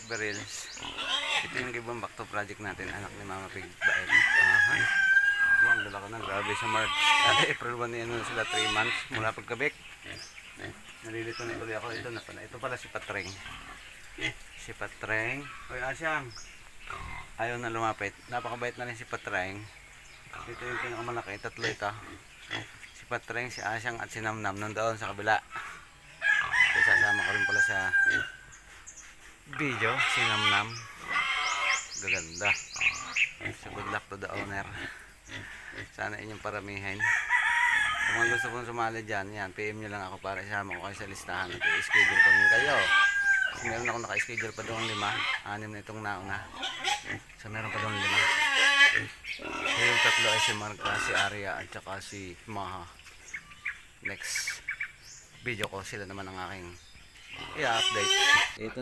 FB Reels. Ito yung gibang back to project natin, anak ni Mama Pig Baet. Yan, dala ko na, grabe sa March. April 1 yan sila, 3 months mula pagkabik. Nalilito na tuloy ako. Ito pala si Patreng. Si Patreng. Hoy, Asyang. Ayaw na lumapit. Napakabait na rin si Patreng. Ito yung pinakamalaki. Tatlo ito. Si Patreng, si Asyang at si Namnam nandoon sa kabila. Sasama ko rin pala sa video si Namnam. Gaganda. So good luck to the owner. Sana inyong paramihin. Kung mga gusto pong sumali dyan, yan, PM nyo lang ako para isama ko kayo sa listahan at i-schedule ko rin kayo. Kasi meron ako naka-schedule pa doon 5, 6 na itong nauna. So meron pa doon 5. So yung tatlo ay si Marka, si Arya at saka si Maha. Next video ko sila naman ang aking i-update. Ito